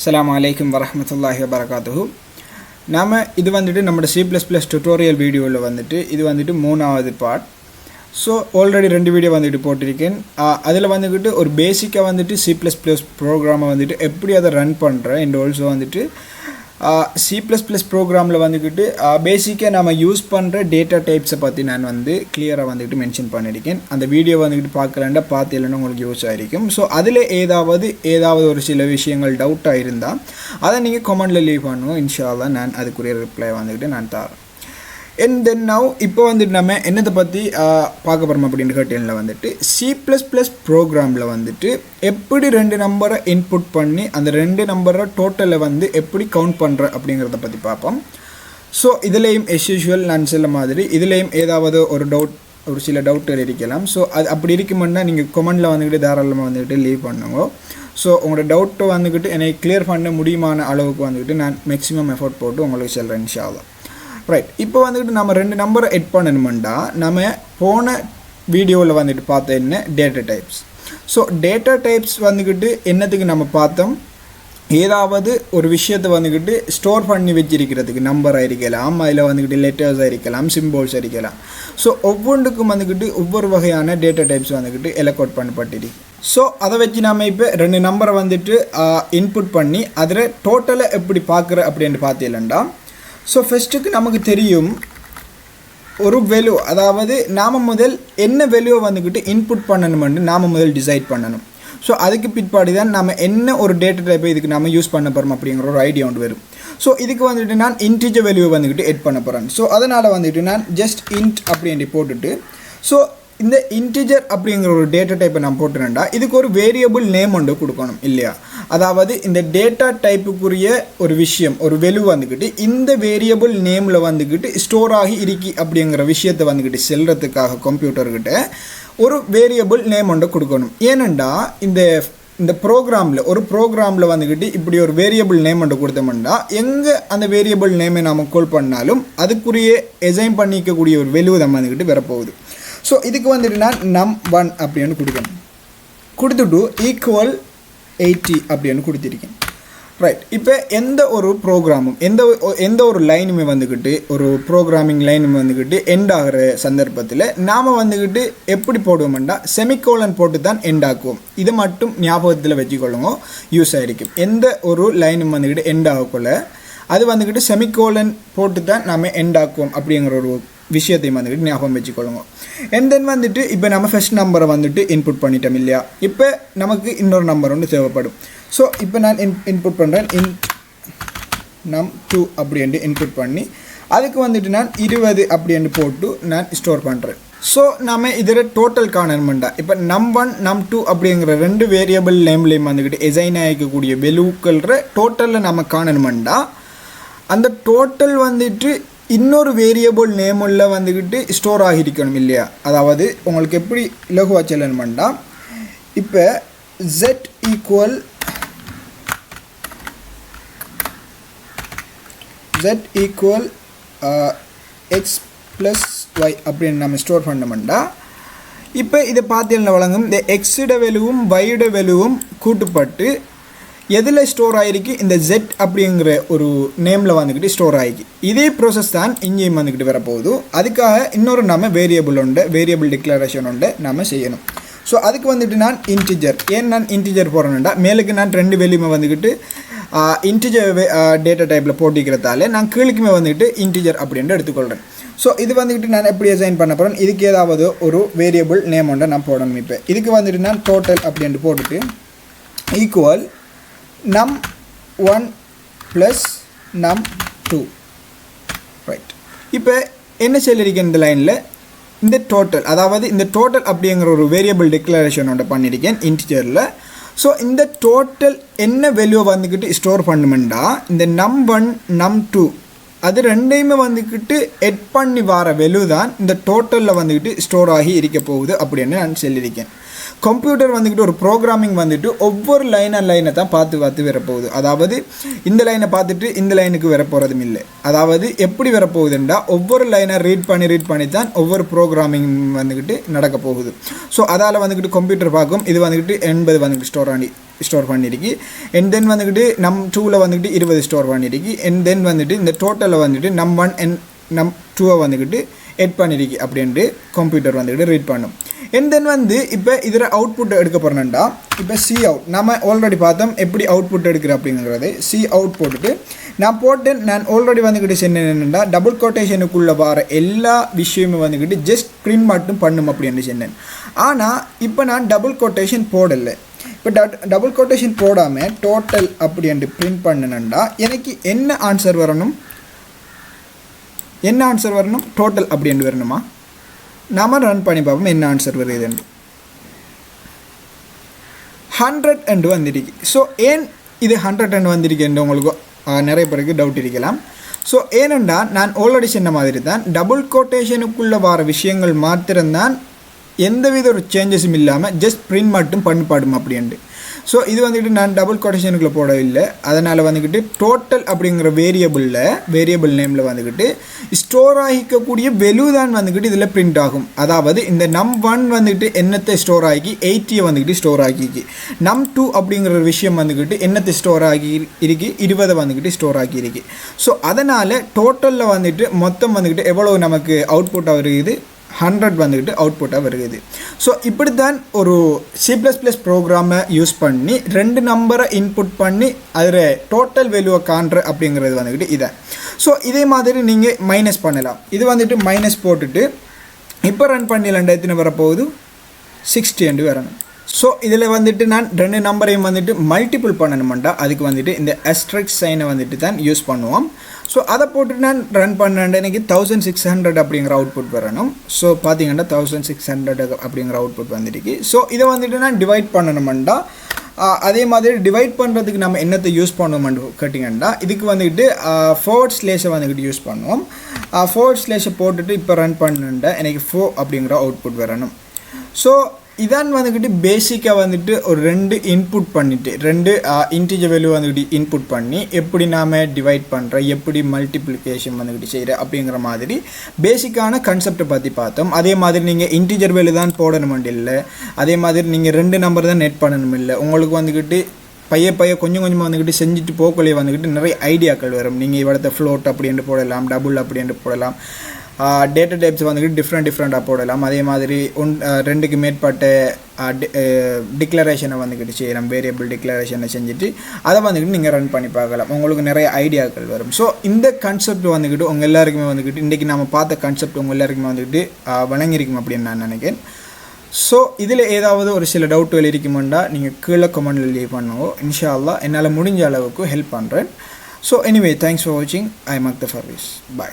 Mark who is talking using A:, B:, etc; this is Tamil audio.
A: Assalamu alaikum warahmatullahi wabarakatuh. நாம இது வந்துட்டு நம்ம C++ tutorial வீடியோல வந்துட்டு இது வந்துட்டு மூணாவது பார்ட். So already ரெண்டு வீடியோ வந்துட்டு போட்டிருக்கேன். அதில வந்துட்டு ஒரு பேசிக்கா வந்துட்டு C++ ப்ரோகிராமை வந்துட்டு எப்படி அதை ரன் பண்ற and also வந்துட்டு C++ ப்ரோகிராம்ல வந்துட்டு பேசிக்கா நாம யூஸ் பண்ற டேட்டா டைப்ஸ் பத்தி நான் வந்து கிளியரா வந்துட்டு மென்ஷன் பண்ணிருக்கேன். அந்த வீடியோ வந்துட்டு பார்க்கலன்னா பார்த்தீங்கன்னா உங்களுக்கு யூஸ் ஆயிருக்கும். சோ அதிலே ஏதாவது ஒரு சில விஷயங்கள் டவுட்டா இருந்தா அத நீங்க கமெண்ட்ல லீவ் பண்ணுங்க. இன்ஷாஅல்லாஹ் நான் அதுக்குரிய ரிப்ளை வந்துட்டு நான் தரேன். And then now இப்போ வந்துட்டு நம்ம என்னத பத்தி பார்க்க போறோம் அப்படினு கேட்டேன்ல வந்துட்டு C++ ப்ரோகிராம்ல வந்துட்டு எப்படி ரெண்டு நம்பரை இன்புட் பண்ணி அந்த ரெண்டு நம்பரை டோட்டலை வந்து எப்படி கவுண்ட் பண்ற அப்படிங்கறத பத்தி பாப்போம். சோ இதுலயும் as usual நான் சொல்ல மாதிரி இதுலயும் ஏதாவது ஒரு சில டவுட்கள் இருக்கலாம். சோ அது அப்படி இருக்கும்னா நீங்க கமெண்ட்ல வந்துட்டு தாராளமா வந்துட்டு லீவ் பண்ணுங்க. சோ உங்க டவுட் வந்துட்டு எனக்கு கிளியர் பண்ண முடியுமான அளவுக்கு வந்துட்டு நான் மேக்ஸिमम எஃபோர்ட் போட்டு உங்களுக்கு சொல்றேன் இன்ஷாஅல்லாஹ். ரைட் இப்போ வந்துட்டு நம்ம ரெண்டு நம்பரை எட் பண்ணனும்டா நம்ம போன வீடியோல வந்துட்டு பார்த்த என்ன data types. So data types வந்துட்டு என்னத்துக்கு நம்ம பார்த்தோம் ஏதாவது ஒரு விஷயத்தை வந்துட்டு ஸ்டோர் பண்ணி வச்சிருக்கிறதுக்கு நம்பர் ஆயிருக்கலாம் இல்ல வந்துட்டு லெட்டர்ஸ் ஆயிருக்கலாம் சிம்போல்ஸ் ஆயிருக்கலாம். சோ ஒவ்வொன்றுக்கும் வந்துட்டு ஒவ்வொரு வகையான டேட்டா டைப்ஸ் வந்துட்டு எலோகேட் பண்ணப்பட்டிருக்கு. சோ அத வச்சு நாம இப்ப ரெண்டு நம்பரை வந்துட்டு இன்புட் பண்ணி அதர டோட்டலை எப்படி பார்க்கற அப்படினு பார்த்தீங்களா. So ஃபர்ஸ்ட்க்கு நமக்கு தெரியும் ஒரு வேல்யூ அதாவது நாம முதல் என்ன வேல்யூ வந்துட்டு இன்புட் பண்ணனும்னு நாம முதல் டிசைட் பண்ணனும். சோ அதுக்கு பிற்பாடு தான் நாம என்ன ஒரு டேட்டா டைப் இதுக்கு நாம யூஸ் பண்ண போறோம் அப்படிங்கற ஒரு ஐடியா வந்து வரும். சோ இதுக்கு வந்துட்டு நான் இன்டிஜர் வேல்யூ வந்துட்டு எட் பண்ண போறேன். சோ அதனால வந்துட்டு நான் just int அப்படினு போட்டுட்டு சோ இந்த இன்டிஜர் அப்படிங்கற ஒரு டேட்டா டைப்பை நான் போட்டுறேன்டா இதுக்கு ஒரு வேரியபிள் நேம் ஒன்று கொடுக்கணும் இல்லையா. அதாவது இந்த டேட்டா டைப்புக்குரிய ஒரு விஷயம் ஒரு வேல்யூ வந்துட்டு இந்த வேரியபிள் நேம்ல வந்துட்டு ஸ்டோர் ஆகி இருக்கு அப்படிங்கற விஷயத்தை வந்துட்டு செல்றதுக்காக கம்ப்யூட்டர் கிட்ட ஒரு வேரியபிள் நேம் ஒன்று கொடுக்கணும். ஏனண்டா இந்த ப்ரோகிராம்ல வந்துட்டு இப்படி ஒரு வேரியபிள் நேம் ஒன்று கொடுத்தோம்னா எங்க அந்த வேரியபிள் நேமை நாம கால் பண்ணாலும் அதுக்குரிய அசைன் பண்ணிக்க கூடிய ஒரு வேல்யூ தான் வந்துட்டு வர போகுது. சோ இதுக்கு வந்துட்டு நான் num1 அப்படினு கொடுக்கணும். கொடுத்துட்டு equal 80 அப்படினு கொடுத்திருக்கேன். ரைட் இப்போ எந்த ஒரு ப்ரோகிராமும் எந்த ஒரு லைனுமே வந்துட்டு ஒரு ப்ரோகிராமிங் லைனுமே வந்துட்டு எண்ட் ஆகிற சந்தர்ப்பத்தில் நாம வந்துட்டு எப்படி போடுவோம்னா செமிகோலன் போட்டு தான் எண்ட் ஆக்குவோம். இது மட்டும் ஞாபகத்தில் வச்சுக்கொள்ளுங்க யூஸ் ஆயிருக்கும். எந்த ஒரு லைனும் வந்துட்டு எண்ட் ஆகக்குள்ள அது வந்துட்டு செமிகோலன் போட்டு தான் நாம எண்ட் ஆக்குவோம் அப்படிங்கிற ஒரு விஷயத்தையும் வந்துட்டு ஞாபகம் வச்சுக்கொள்ளுங்க. and then வந்துட்டு இப்போ நம்ம ஃபர்ஸ்ட் நம்பரை வந்துட்டு இன்புட் பண்ணிட்டோம் இல்லையா. இப்போ நமக்கு இன்னொரு நம்பர் ஒன்று தேவைப்படும். ஸோ இப்போ நான் இன்புட் பண்ணுறேன் num2 அப்படின்ட்டு இன்புட் பண்ணி அதுக்கு வந்துட்டு நான் 20 அப்படின்ட்டு போட்டு நான் ஸ்டோர் பண்ணுறேன். ஸோ நம்ம இதில் டோட்டல் காணணும்டா இப்போ num1 num2 அப்படிங்கிற ரெண்டு வேரியபிள் நேம்லேயும் வந்துக்கிட்டு எசைன் ஆகிக்கக்கூடிய வேல்யூக்கள டோட்டலில் நம்ம காணணும்டா அந்த டோட்டல் வந்துட்டு இன்னொரு வேரியபிள் நேம் உள்ள வந்துட்டு ஸ்டோர் ஆகிஇருக்கணும் இல்லையா. அதாவது உங்களுக்கு எப்படி இலகுவா சொல்லணும்னா இப்போ z equal x plus y அப்படின்னு நம்ம ஸ்டோர் பண்ணோம்னா இப்போ இதை பார்த்தீங்கன்னா வழங்கும் இந்த x உட வேல்யூவும் y உட வேல்யூவும் கூட்டப்பட்டு எதில் ஸ்டோர் ஆகிருக்கு இந்த z அப்படிங்கிற ஒரு நேமில் வந்துக்கிட்டு ஸ்டோர் ஆகிருக்கு. இதே ப்ரோசஸ் தான் இங்கேயும் வந்துக்கிட்டு வரப்போகுது. அதுக்காக இன்னொரு நம்ம வேரியபிள் டிக்ளரேஷன் உண்டு நம்ம செய்யணும். ஸோ அதுக்கு வந்துட்டு நான் இன்டிஜர் நான் இன்டிஜர் போகிறேன்டா மேலுக்கு நான் ரெண்டு வேல்யூமே வந்துக்கிட்டு இன்டிஜர் டேட்டா டைப்பில் போட்டிக்கிறதால நான் கீழுக்குமே வந்துட்டு இன்டிஜர் அப்படின்ட்டு எடுத்துக்கொள்கிறேன். ஸோ இது வந்துக்கிட்டு நான் எப்படி அசைன் பண்ண போகிறேன் இதுக்கு ஏதாவது ஒரு வேரியபிள் நேம் ஒன்றை நான் போடணும். இப்போ இதுக்கு வந்துட்டு நான் டோட்டல் அப்படின்ட்டு போட்டுட்டு equal num1 plus num2 right. இப்போ என்ன சொல்லியிருக்கேன் இந்த லைனில் இந்த டோட்டல் அதாவது இந்த டோட்டல் அப்படிங்கிற ஒரு வேரியபிள் டிக்ளரேஷனோட பண்ணியிருக்கேன் இன்டிஜரில். ஸோ இந்த டோட்டல் என்ன வேல்யூ வந்துக்கிட்டு ஸ்டோர் பண்ணுமெண்டா இந்த num1 num2 அது ரெண்டையுமே வந்துக்கிட்டு எட் பண்ணி வர வேல்யூ தான் இந்த டோட்டலில் வந்துக்கிட்டு ஸ்டோர் ஆகி இருக்க போகுது அப்படின்னு நான் சொல்லியிருக்கேன். கம்ப்யூட்டர் வந்துட்டு ஒரு ப்ரோகிராமிங் வந்துட்டு ஒவ்வொரு லைனை தான் பார்த்து வரப்போகுது. அதாவது இந்த லைனை பார்த்துட்டு இந்த லைனுக்கு வரப்போகிறதும் இல்லை. அதாவது எப்படி வரப்போகுதுன்னா ஒவ்வொரு லைனை ரீட் பண்ணி தான் ஒவ்வொரு ப்ரோகிராமிங் வந்துக்கிட்டு நடக்க போகுது. ஸோ அதால் வந்துக்கிட்டு கம்ப்யூட்டர் பார்க்கும் இது வந்துக்கிட்டு 80 வந்துக்கிட்டு ஸ்டோர் பண்ணியிருக்கு. அண்ட் தென் வந்துக்கிட்டு நம் 2ல் வந்துக்கிட்டு 20 ஸ்டோர் பண்ணியிருக்கு. அண்ட் தென் வந்துட்டு இந்த டோட்டலில் வந்துட்டு நம் 1 அண்ட் நம் 2 வந்துக்கிட்டு எட் பண்ணியிருக்கு அப்படின்ட்டு கம்ப்யூட்டர் வந்துக்கிட்டு ரீட் பண்ணும். அண்ட் தென் வந்து இப்போ இதில் அவுட்புட் எடுக்க போகிறேன்டா இப்போ சி அவுட் நம்ம ஆல்ரெடி பார்த்தோம் எப்படி அவுட்புட் எடுக்கிற அப்படிங்கிறது. சி அவுட் போட்டுட்டு நான் ஆல்ரெடி வந்துக்கிட்டு சொன்னேன்னா டபுள் கோட்டேஷனுக்குள்ளே வர எல்லா விஷயமும் வந்துக்கிட்டு ஜஸ்ட் பிரிண்ட் மட்டும் பண்ணும் அப்படின்னு சொன்னேன். ஆனால் இப்போ நான் டபுள் கோட்டேஷன் போடலை. இப்போ டபுள் கோட்டேஷன் போடாமல் டோட்டல் அப்படின்ட்டு பிரிண்ட் பண்ணினேன்டா எனக்கு என்ன ஆன்சர் வரணும் டோட்டல் அப்படின்னு வரணுமா? நாம் ரன் பண்ணி பார்ப்போம் என்ன ஆன்சர் வருதுன்னு. 100 என்று வந்துருக்கு. ஸோ ஏன் இது 100 என்று வந்திருக்குன்னு உங்களுக்கு நிறைய பேருக்கு டவுட் இருக்கலாம். ஸோ ஏனெண்டா நான் ஆல்ரெடி சொன்ன மாதிரி தான் டபுள் கோட்டேஷனுக்குள்ளே வர விஷயங்கள் மாத்திரம்தான் எந்தவித ஒரு சேஞ்சஸும் இல்லாமல் ஜஸ்ட் பிரிண்ட் மட்டும் பண்ணிப்பாடும் அப்படின்ட்டு. ஸோ இது வந்துக்கிட்டு நான் டபுள் கோட்டேஷனுக்குள்ளே போடவில்லை. அதனால் வந்துக்கிட்டு டோட்டல் அப்படிங்கிற வேரியபிள் நேமில் வந்துக்கிட்டு ஸ்டோர் ஆகிக்கக்கூடிய வெலு தான் வந்துக்கிட்டு இதில் பிரிண்ட் ஆகும். அதாவது இந்த நம் 1 வந்துக்கிட்டு என்னத்தை ஸ்டோர் ஆகி 80 வந்துக்கிட்டு ஸ்டோர் ஆகிக்கு. நம் 2 அப்படிங்கிற ஒரு விஷயம் வந்துக்கிட்டு என்னத்தை ஸ்டோர் ஆகி இருக்கு 20 வந்துக்கிட்டு ஸ்டோர் ஆகியிருக்கு. ஸோ அதனால் டோட்டலில் வந்துட்டு மொத்தம் வந்துக்கிட்டு எவ்வளோ நமக்கு அவுட்புட்டாக வருது 100 வந்துக்கிட்டு அவுட்புட்டாக வருகிறது. ஸோ இப்படி தான் ஒரு C++ ப்ரோக்ராமை யூஸ் பண்ணி 2 நம்பரை இன்புட் பண்ணி அதில் டோட்டல் வேல்யூவை காண்ற அப்படிங்கிறது வந்துக்கிட்டு இதை. ஸோ இதே மாதிரி நீங்கள் மைனஸ் பண்ணலாம். இது வந்துட்டு மைனஸ் போட்டுட்டு இப்போ ரன் பண்ணிடலாண்டா எத்தனை வரப்போகுது 60 என்று வரணும். ஸோ இதில் வந்துட்டு நான் 2 நம்பரையும் வந்துட்டு மல்டிபிள் பண்ணணுமெண்டா அதுக்கு வந்துட்டு இந்த அஸ்ட்ரிக்ஸ் சைனை வந்துட்டு தான் யூஸ் பண்ணுவோம். ஸோ அதை போட்டு நான் ரன் பண்ணேன் எனக்கு 1600 அப்படிங்கிற அவுட்புட் வரணும். ஸோ பார்த்தீங்கன்னா 1600 அப்படிங்கிற அவுட்புட் வந்துருக்கு. ஸோ இதை வந்துட்டு நான் டிவைட் பண்ணணுமெண்டா அதே மாதிரி டிவைட் பண்ணுறதுக்கு நம்ம என்னத்தை யூஸ் பண்ணுவோம்னு கேட்டிங்கன்னா இதுக்கு வந்துக்கிட்டு ஃபோர்வர்ட் ஸ்லேஷை வந்துக்கிட்டு யூஸ் பண்ணுவோம். ஃபோர்வர்ட் ஸ்லேஷை போட்டுட்டு இப்போ ரன் பண்ணுண்டா எனக்கு 4 அப்படிங்கிற அவுட்புட் வரணும். ஸோ இதான் வந்துக்கிட்டு பேசிக்காக வந்துட்டு ஒரு 2 இன்புட் பண்ணிவிட்டு 2 இன்டிஜர் வேல்யூ வந்துக்கிட்டு இன்புட் பண்ணி எப்படி நாம் டிவைட் பண்ணுற எப்படி மல்டிப்ளிகேஷன் வந்துக்கிட்டு செய்கிற அப்படிங்கிற மாதிரி பேசிக்கான கான்செப்டை பற்றி பார்த்தோம். அதே மாதிரி நீங்கள் இன்டிஜர் வேல்யூ தான் போடணும் இல்லை, அதே மாதிரி நீங்கள் 2 நம்பர் தான் நெட் பண்ணணும் இல்லை. உங்களுக்கு வந்துக்கிட்டு பைய கொஞ்சம் கொஞ்சமாக வந்துக்கிட்டு செஞ்சுட்டு போக்கலையே வந்துக்கிட்டு நிறைய ஐடியாக்கள் வரும். நீங்கள் இவ்வளோத்த ஃப்ளோட் அப்படின்ட்டு போடலாம், டபுள் அப்படின்ட்டு போடலாம், டேட்டா டைப்ஸ் வந்துக்கிட்டு டிஃப்ரெண்ட்டாக போடலாம். அதே மாதிரி 2க்கு மேற்பட்ட டிக்ளரேஷனை வந்துக்கிட்டு செய்யலாம். வேரியபிள் டிக்ளரேஷனை செஞ்சுட்டு அதை வந்துக்கிட்டு நீங்கள் ரன் பண்ணி பார்க்கலாம். உங்களுக்கு நிறைய ஐடியாக்கள் வரும். ஸோ இந்த கான்செப்ட் வந்துக்கிட்டு உங்கள் எல்லாருக்குமே வந்துக்கிட்டு இன்றைக்கி நம்ம பார்த்த கான்செப்ட் உங்கள் எல்லாருக்குமே வந்துக்கிட்டு வழங்கியிருக்கும் அப்படின்னு நான் நினைக்கிறேன். ஸோ இதில் ஏதாவது ஒரு சில டவுட்டுகள் இருக்குமெண்டா நீங்கள் கீழே கமெண்டில் லீவ் பண்ணுவோம். இன்ஷா அல்லாஹ் என்னால் முடிஞ்ச அளவுக்கு ஹெல்ப் பண்ணுறேன். ஸோ எனிவே தேங்க்ஸ் ஃபார் வாட்சிங். I am Akhtar Parvez. Bye.